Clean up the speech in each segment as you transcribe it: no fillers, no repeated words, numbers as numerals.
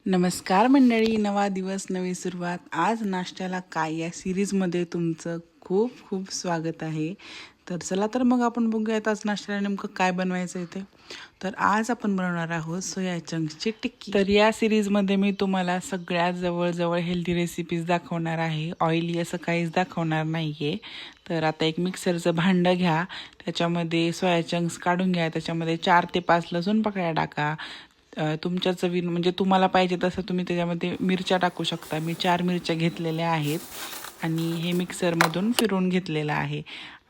नमस्कार मंडळी, नवा दिवस नवी सुरुवात. आज नाश्त्याला काय या सिरीजमध्ये तुमचं खूप खूप स्वागत आहे. तर चला तर मग आपण बघूयात आज नाश्त्याला नेमकं काय बनवायचं आहे ते. तर आज आपण बनवणार आहोत सोया चंक्सची टिक्की. तर या सिरीजमध्ये मी तुम्हाला सगळ्यात जवळजवळ हेल्दी रेसिपीज दाखवणार आहे. ऑइली असं काहीच दाखवणार नाही आहे. तर आता एक मिक्सरचं भांडं घ्या, त्याच्यामध्ये सोया चंक्स काढून घ्या, त्याच्यामध्ये 4 ते 5 लसूण पाकळ्या टाका. तुमच्या चवीन म्हणजे तुम्हाला पाहिजे तसं तुम्ही त्याच्यामध्ये मिरच्या टाकू शकता. मी 4 मिरच्या घेतलेल्या आहेत आणि हे मिक्सरमधून फिरवून घेतलेलं आहे.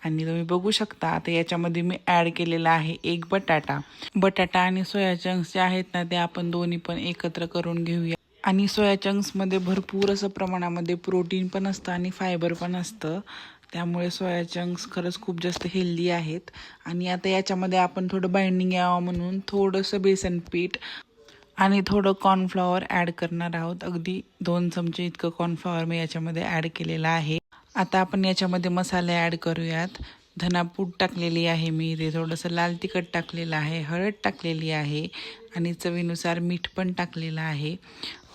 आणि तुम्ही बघू शकता आता याच्यामध्ये मी ॲड केलेला आहे एक बटाटा आणि सोया चंक्स जे आहेत ना ते आपण दोन्ही पण एकत्र करून घेऊया. आणि सोया चंक्समध्ये भरपूर असं प्रमाणामध्ये प्रोटीन पण असतं आणि फायबर पण असतं, त्यामुळे सोया चंक्स खरंच खूप जास्त हेल्दी आहेत. आणि आता याच्यामध्ये आपण थोडं बाइंडिंग यावं म्हणून थोडंसं बेसन पीठ आणि थोडं कॉर्नफ्लॉवर ॲड करणार आहोत. अगदी 2 चमचे इतकं कॉर्नफ्लॉवर मी याच्यामध्ये ॲड केलेलं आहे. आता आपण याच्यामध्ये मसाले ॲड करूयात. धनापूड टाकलेली आहे मी, ते थोडंसं लाल तिखट टाकलेलं आहे, हळद टाकलेली आहे आणि चवीनुसार मीठ पण टाकलेलं आहे.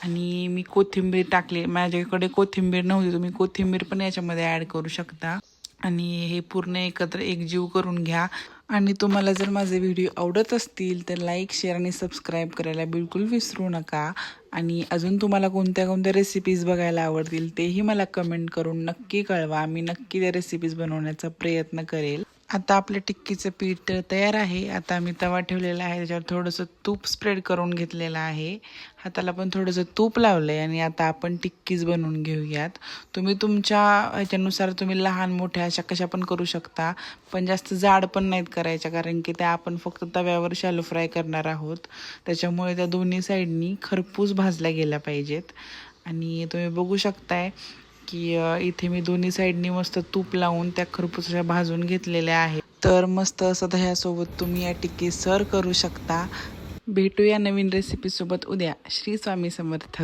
आणि मी कोथिंबीर टाकली, माझ्याकडे कोथिंबीर नव्हती, तुम्ही कोथिंबीर पण याच्यामध्ये ॲड करू शकता. आणि हे पूर्ण एकत्र एकजीव करून घ्या. आणि तुम्हाला जर माझे व्हिडिओ आवडत असतील तर लाईक, शेअर आणि सबस्क्राईब करायला बिलकुल विसरू नका. आणि अजून तुम्हाला कोणत्या कोणत्या रेसिपीज बघायला आवडतील तेही मला कमेंट करून नक्की कळवा. मी नक्की त्या रेसिपीज बनवण्याचा प्रयत्न करेल. आता आपलं टिक्कीचं पीठ तयार आहे. आता मी तवा ठेवलेला आहे, त्याच्यावर थोडंसं तूप स्प्रेड करून घेतलेलं आहे. हाताला पण थोडंसं तूप लावलं आहे आणि आता आपण टिक्कीज बनवून घेऊयात. तुम्ही तुमच्या ह्याच्यानुसार तुम्ही लहान मोठ्या अशा कशा पण करू शकता, पण जास्त जाड पण नाहीत करायच्या, कारण की त्या आपण फक्त तव्यावर शॅलो फ्राय करणार आहोत. त्याच्यामुळे त्या दोन्ही साईडनी खरपूस भाजल्या गेल्या पाहिजेत. आणि तुम्ही बघू शकताय की इथे मी दोन्ही साईडनी मस्त तूप लावून त्या खरपूस अशा भाजून घेतलेल्या आहेत. तर मस्त असं दह्यासोबत तुम्ही या टिक्की सर्व करू शकता. भेटूया नवीन रेसिपीसोबत उद्या. श्री स्वामी समर्थ.